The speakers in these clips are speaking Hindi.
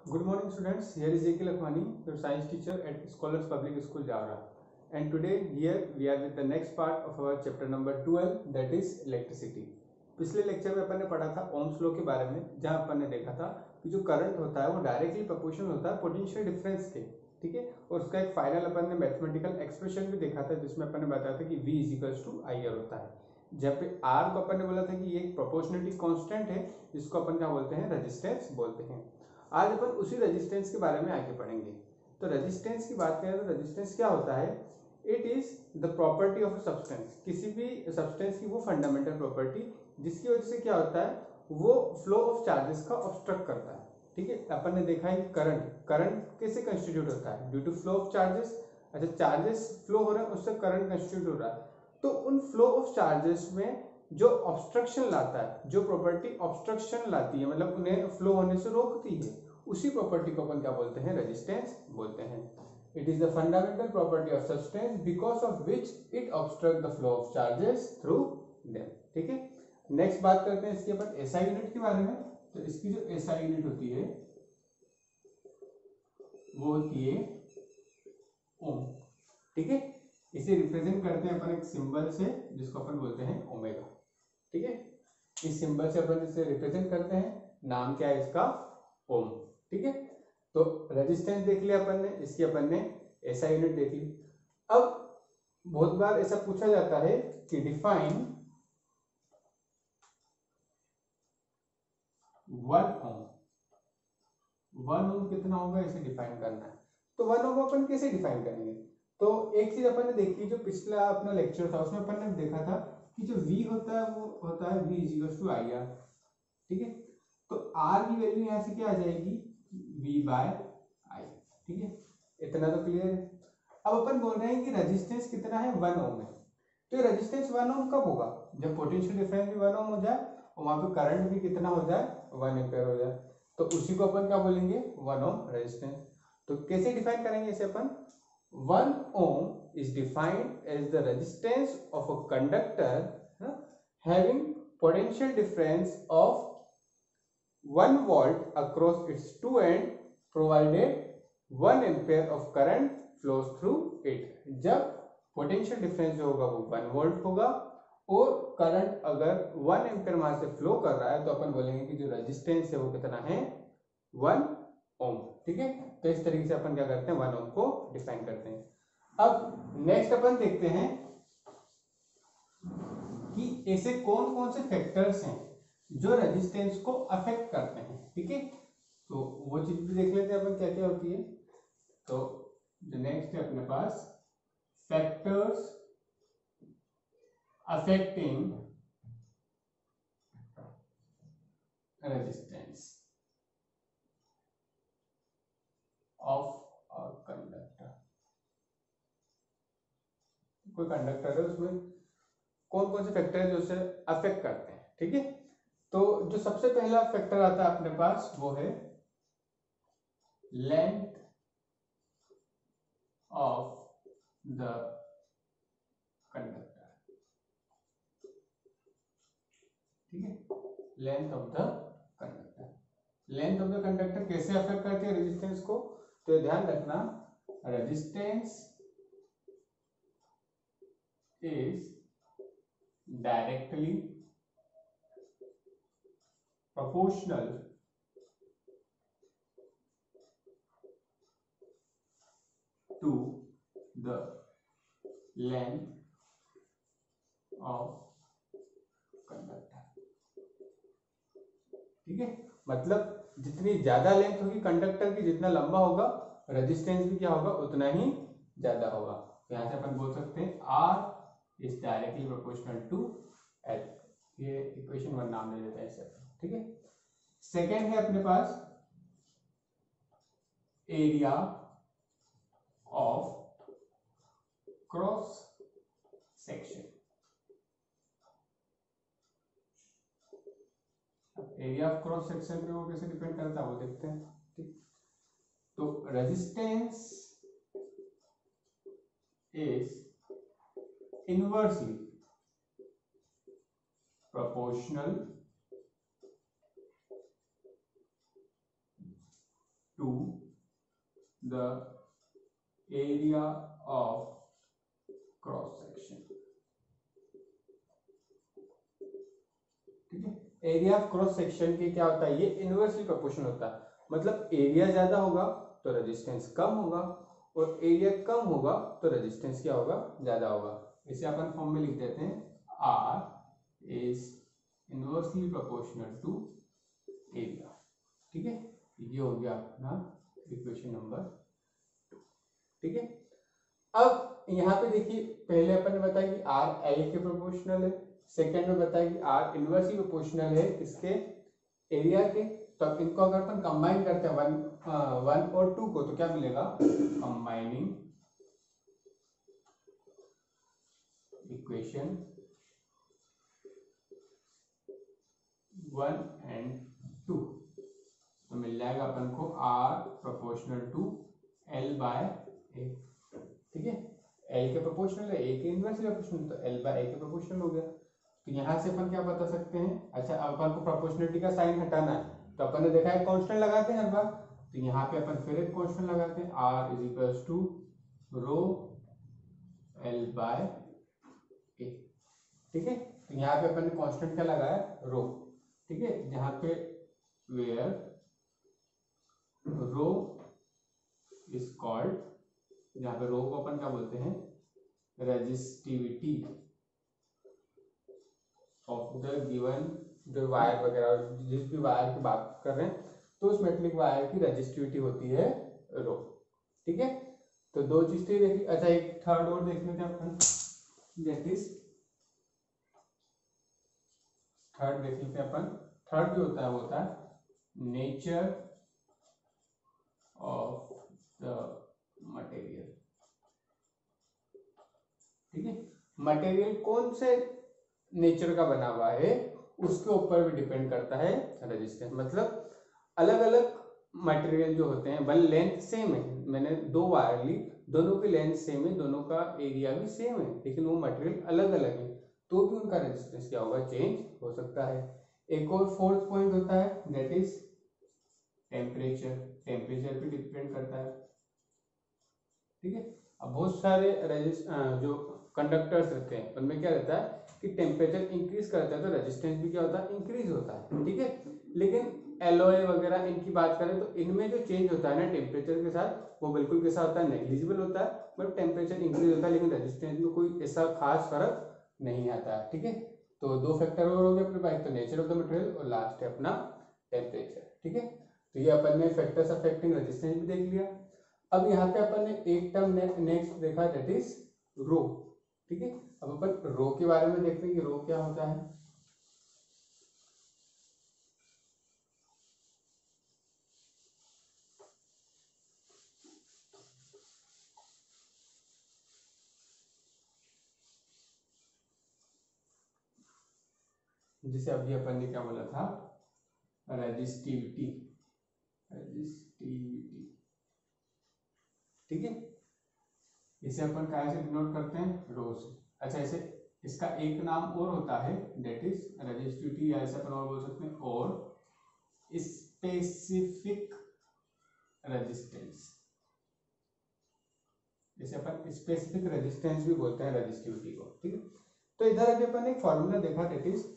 Good morning, students. Here is J.K. Lakhwani, your science teacher at Scholars Public School, Javra. And today, here we are with the next part of our chapter number 12, that is electricity. पिछले लेक्चर में अपन ने पढ़ा था ओम्स लॉ के बारे में, जहां अपन ने देखा था कि जो करंट होता है वो डायरेक्टली प्रोपोर्शनल होता है पोटेंशियल डिफरेंस के, ठीक है। और उसका एक फाइनल अपन ने मैथमेटिकल एक्सप्रेशन भी देखा था, जिसमें अपन ने बताया था कि V = IR होता है, जहाँ पे R को अपन ने बोला था कि ये एक प्रोपोर्शनलिटी कांस्टेंट है, जिसको अपन क्या बोलते हैं, रेजिस्टेंस बोलते हैं। आज अपन उसी रेजिस्टेंस के बारे में आगे पढ़ेंगे। तो रेजिस्टेंस की बात करें तो रेजिस्टेंस क्या होता है? It is the property of substance, किसी भी सब्सटेंस की वो फंडामेंटल प्रॉपर्टी जिसकी वजह से क्या होता है, वो फ्लो ऑफ चार्जेस का ऑब्स्ट्रक्ट करता है, ठीक है। अपन ने देखा है करंट कैसे कंस्टिट्यूट होता है, due to flow of charges. अच्छा, चार्जेस फ्लो हो रहे हैं, उससे करंट कंस्टिट्यूट हो रहा है। तो उन फ्लो ऑफ चार्जेस में जो ऑब्स्ट्रक्शन लाता है, जो प्रॉपर्टी ऑब्स्ट्रक्शन लाती है, मतलब उन्हें फ्लो होने से रोकती है, उसी प्रॉपर्टी को अपन क्या बोलते हैं, रेजिस्टेंस बोलते हैं। It is the fundamental property of substance because of which it obstruct the flow of charges through them, ठीक है। नेक्स्ट बात करते हैं इसके अपन एसआई यूनिट के बारे में। तो इसकी जो एसआई यूनिट होती है वो होती है ओम, ठीक है। इसे रिप्रेजेंट करते हैं अपन एक सिंबल से, जिसको अपन बोलते हैं ओमेगा, ठीक है। इस सिंबल से अपन इसे रिप्रेजेंट करते हैं, नाम क्या है इसका, ओम, ठीक है। तो रेजिस्टेंस देख लिया अपन ने, इसकी अपन ने एसआई यूनिट देख ली। अब बहुत बार ऐसा पूछा जाता है कि डिफाइन 1 ओम। 1 ओम कितना होगा, इसे डिफाइन करना है। तो 1 ओम अपन कैसे डिफाइन करेंगे? तो एक चीज अपन ने देखी, जो पिछला अपना लेक्चर था उसमें अपन ने देखा था कि जो V होता है वो होता है V = IR, ठीक है। तो R की वैल्यू यहाँ से क्या आ जाएगी, V/I, ठीक है। इतना तो क्लियर है। अब अपन बोल रहे हैं कि रेजिस्टेंस कितना है, 1 ओम है। तो ये रेजिस्टेंस 1 ओम कब होगा, जब पोटेंशियल डिफरेंस भी 1 ओम हो जाए और वहां पे करंट भी कितना हो जाए, 1 एम्पीयर हो जाए। तो उसी को अपन क्या बोलेंगे, 1 ओम रेजिस्टेंस। तो कैसे डिफाइन करेंगे इसे अपन? 1 ohm is defined as the resistance of a conductor having potential difference of 1 volt across its two ends provided 1 ampere of current flows through it। जब पोटेंशियल डिफरेंस जो होगा वो 1 वोल्ट होगा और करंट अगर 1 एम्पीयर वहां से फ्लो कर रहा है, तो अपन बोलेंगे कि जो रेजिस्टेंस है वो कितना है, 1 ओम, ठीक है। तो इस तरीके से अपन क्या करते हैं, 1 ओम को डिफाइन करते हैं। अब नेक्स्ट अपन देखते हैं कि ऐसे कौन कौन से फैक्टर्स हैं जो रेजिस्टेंस को अफेक्ट करते हैं, ठीक है। तो वो चीज भी देख लेते हैं अपन क्या क्या होती है। तो जो नेक्स्ट है अपने पास factors affecting resistance of a conductor. कोई कंडक्टर है, उसमें कौन कौन से फैक्टर है जो उसे अफेक्ट करते हैं, ठीक है। तो जो सबसे पहला फैक्टर आता है अपने पास वो है लेंथ ऑफ द कंडक्टर, ठीक है। Length of the conductor, length of the conductor कैसे अफेक्ट करती है रेजिस्टेंस को? तो ध्यान रखना, resistance is directly proportional to the length of conductor, ठीक है। मतलब जितनी ज्यादा लेंथ होगी कंडक्टर की, जितना लंबा होगा, रेजिस्टेंस भी क्या होगा, उतना ही ज्यादा होगा। तो यहां से अपन बोल सकते हैं R is directly proportional to L। ये इक्वेशन 1 नाम दे देते हैं इसे, ठीक है। सेकेंड है अपने पास area of cross section. Area of cross section पे वो कैसे डिपेंड करता है वो देखते हैं, ठीक। तो resistance is inversely proportional to the area of cross section. ठीक है, एरिया ऑफ क्रॉस सेक्शन के क्या होता है, ये इनवर्सली प्रोपोर्शनल होता है। मतलब एरिया ज्यादा होगा तो रेजिस्टेंस कम होगा, और एरिया कम होगा तो रेजिस्टेंस क्या होगा, ज्यादा होगा। इसे अपन फॉर्म में लिख देते हैं, R is inversely proportional to area. ठीक है, ये हो गया अपना इक्वेशन नंबर 2। ठीक है, अब यहाँ पे देखिए, पहले अपन ने बताया कि आर एल के प्रोपोर्शनल है, सेकेंड में बताया कि आर इनवर्सली प्रोपोर्शनल है इसके एरिया के। तो अब इनको अगर अपन कंबाइन करते हैं 1 और 2 को, तो क्या मिलेगा, कंबाइनिंग इक्वेशन 1 एंड 2, तो मिल जाएगा अपन को R proportional to L by A. ठीक है, एल के प्रोपोर्शनल है, ए के इनवर्सली प्रोपोर्शनल, तो एल बाय ए के प्रोपोर्शनल हो गया। तो यहाँ से अपन क्या बता सकते हैं, अच्छा अब अपन को प्रोपोर्शनलिटी का साइन हटाना है, तो अपन ने देखा है कांस्टेंट लगाते हैं हर बार, तो यहाँ पे अपन फिर एक कांस्टेंट लगाते हैं, R is equals to rho L by A. ठीक है, तो यहाँ पे अपन ने कांस्टेंट क्या लगाया, रो। ठीक है, जहाँ पे वेयर रो इज कॉल्ड, जहाँ पे रो को अपन क्या बोलते हैं, रेजिस्टिविटी ऑफ द गिवन, जो वायर वगैरह जिस भी वायर की बात कर रहे हैं, तो उस मेटलिक वायर की रेजिस्टिविटी होती है रो। ठीक है, तो दो चीजें देखी। अच्छा, एक थर्ड और देख लेते हैं अपन, दैट इज थर्ड देख लेते हैं अपन। थर्ड जो होता है वो होता है नेचर ऑफ द मटेरियल। ठीक है, मटेरियल कौन से नेचर का बना हुआ है उसके ऊपर भी डिपेंड करता है रेजिस्टेंस। मतलब अलग अलग मटेरियल जो होते हैं, भले लेंथ सेम है, मैंने दो वायर ली, दोनों की लेंथ सेम है, दोनों का एरिया भी सेम है, लेकिन वो मटेरियल अलग अलग है, तो भी उनका रेजिस्टेंस क्या होगा, चेंज हो सकता है। एक और फोर्थ पॉइंट होता है, दैट इज टेम्परेचर। टेम्परेचर पे डिपेंड करता है। ठीक है, अब बहुत सारे जो कंडक्टर्स रहते हैं उनमें क्या रहता है कि टेम्परेचर इंक्रीज करता है तो रेजिस्टेंस भी क्या होता है, इंक्रीज होता है। ठीक है, लेकिन एलॉय वगैरह इनकी बात करें तो इनमें जो चेंज होता है ना टेम्परेचर के साथ, वो बिल्कुल कैसा होता है, नेग्लिजिबल होता है। मतलब टेम्परेचर इंक्रीज होता है लेकिन रेजिस्टेंस में कोई ऐसा खास फर्क नहीं आता है। ठीक है, तो दो फैक्टर और हो गए अपने पास, तो नेचर ऑफ द मटेरियल और लास्ट है अपना टेम्परेचर। ठीक है, तो ये अपन ने फैक्टर्स अफेक्टिंग रेजिस्टेंस भी देख लिया। अब यहाँ पे अपन ने एक टर्म नेक्स्ट देखा, दैट इज रो। ठीक है, अब अपन रो के बारे में देखते हैं कि रो क्या होता है। जिसे अभी अपन ने क्या बोला था, रेजिस्टिविटी। रेजिस्टिविटी, ठीक है, इसे अपन क्या से डिनोट करते हैं, रो से। अच्छा, इसे इसका एक नाम और होता है, दैट इज रेजिस्टिविटी, या ऐसे अपन और बोल सकते हैं, और स्पेसिफिक रेजिस्टेंस। इसे अपन स्पेसिफिक रेजिस्टेंस भी बोलते हैं रेजिस्टिविटी को। ठीक है, तो इधर अभी अपन एक फॉर्मूला देखा, that is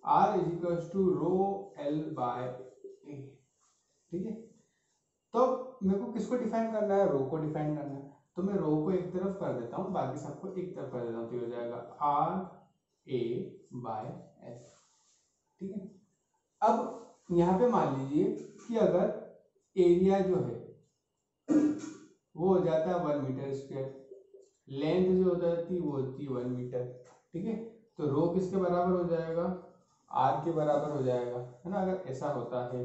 R is equals to rho L by A. ठीक है, तो मेरे को किसको डिफाइन करना है, रो को डिफाइन करना है, तो मैं रो को एक तरफ कर देता हूँ, बाकी सबको एक तरफ कर देता हूँ, तो हो जाएगा आर ए बाय एल। ठीक है, अब यहाँ पे मान लीजिए कि अगर एरिया जो है वो हो जाता है 1 मीटर स्क्वायर, लेंथ जो हो जाती है वो होती है 1 मीटर। ठीक है, तो रो किसके बराबर हो जाएगा, आर के बराबर हो जाएगा, है ना। अगर ऐसा होता है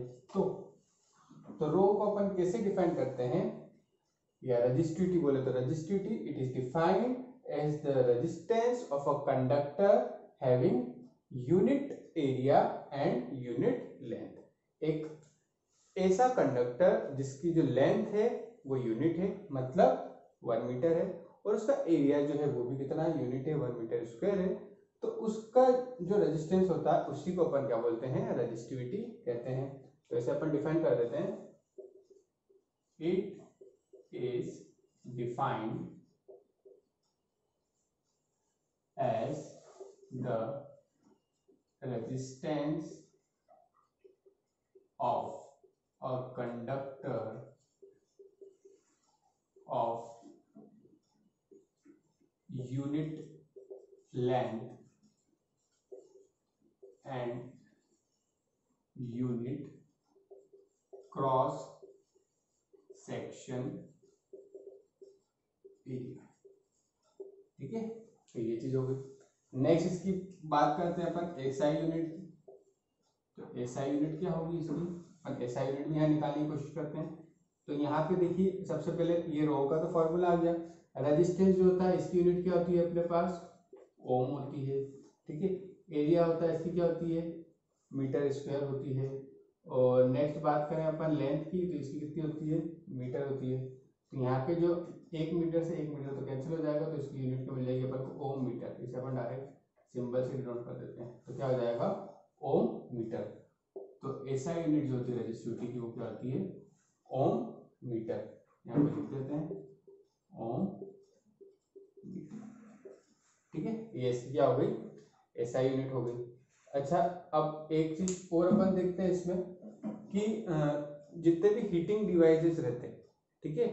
तो रो को अपन कैसे डिफाइन करते हैं, या रेजिस्टिविटी बोले तो resistivity it is defined as the resistance of a conductor having unit area and unit length. एक ऐसा कंडक्टर जिसकी जो लेंथ है वो यूनिट है, मतलब 1 मीटर है, और उसका एरिया जो है वो भी कितना यूनिट है, 1 मीटर स्क्वायर है, तो उसका जो रेजिस्टेंस होता है उसी को अपन क्या बोलते हैं, रेजिस्टिविटी कहते हैं। तो ऐसे अपन डिफाइन कर देते हैं, It is defined as the resistance of a conductor of unit length and unit cross section area. ठीक है, तो ये चीज हो गई। नेक्स्ट इसकी बात करते हैं अपन एसआई यूनिट। तो एसआई यूनिट क्या होगी इसकी, अपन एसआई यूनिट में यहाँ निकालने की कोशिश करते हैं। तो यहाँ पे देखिए सबसे पहले ये रो का तो फॉर्मूला आ गया। रेजिस्टेंस जो होता है इसकी यूनिट क्या होती है अपने पास, ओम होती है। ठीक है, एरिया होता है इसकी क्या होती है, मीटर स्क्वायर होती है। और नेक्स्ट बात करें अपन लेंथ की, तो इसकी कितनी होती है, मीटर होती है। तो यहाँ पे जो 1 मीटर से 1 मीटर तो कैंसिल हो जाएगा, तो इसकी यूनिट क्या मिल जाएगी अपन को, ओम मीटर। इसे अपन डायरेक्ट सिंबल से डिनोट कर देते हैं, तो क्या हो जाएगा, ओम मीटर। तो ऐसा यूनिट जो होती है रेजिस्टिविटी की वो क्या होती है, ओम मीटर। यहाँ पे लिख देते हैं ओम मीटर। ठीक है, ये इसकी क्या हो गई, ऐसा यूनिट हो गई। अच्छा, अब एक चीज और अपन देखते हैं इसमें कि जितने भी हीटिंग डिवाइसेस रहते हैं, ठीक है,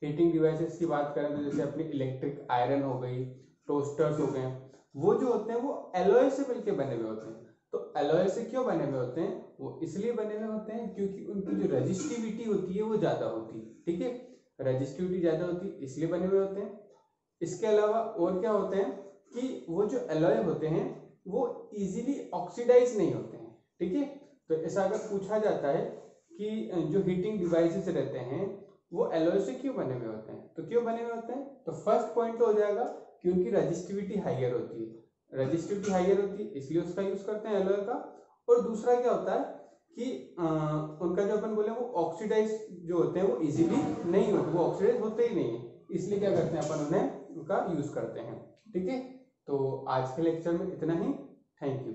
हीटिंग डिवाइसेस की बात करें तो जैसे अपनी इलेक्ट्रिक आयरन हो गई, टोस्टर्स हो गए, वो जो होते हैं वो एलॉय से मिलके बने हुए होते हैं। तो एलॉय से क्यों बने हुए होते हैं, वो इसलिए बने हुए होते हैं क्योंकि उनकी जो रेजिस्टिविटी होती है वो ज्यादा होती है। ठीक है, रेजिस्टिविटी ज्यादा होती है इसलिए बने हुए होते हैं। इसके अलावा और क्या होते हैं कि वो जो एलॉय होते हैं वो इजीली ऑक्सीडाइज नहीं होते हैं। ठीक है, तो ऐसा अगर पूछा जाता है कि जो हीटिंग डिवाइसेस रहते हैं वो एलॉय से क्यों बने हुए होते हैं, तो क्यों बने हुए होते हैं, तो फर्स्ट पॉइंट तो हो जाएगा कि उनकी रेजिस्टिविटी हाइयर होती है। रेजिस्टिविटी हाइयर होती है इसलिए उसका यूज करते हैं एलॉय का। और दूसरा क्या होता है कि उनका जो अपन बोले वो ऑक्सीडाइज जो होते हैं वो इजीली नहीं होते, वो ऑक्सीडाइज होते ही नहीं है, इसलिए क्या करते हैं अपन उन्हें उनका यूज करते हैं। ठीक है, तो आज के लेक्चर में इतना ही। Thank you.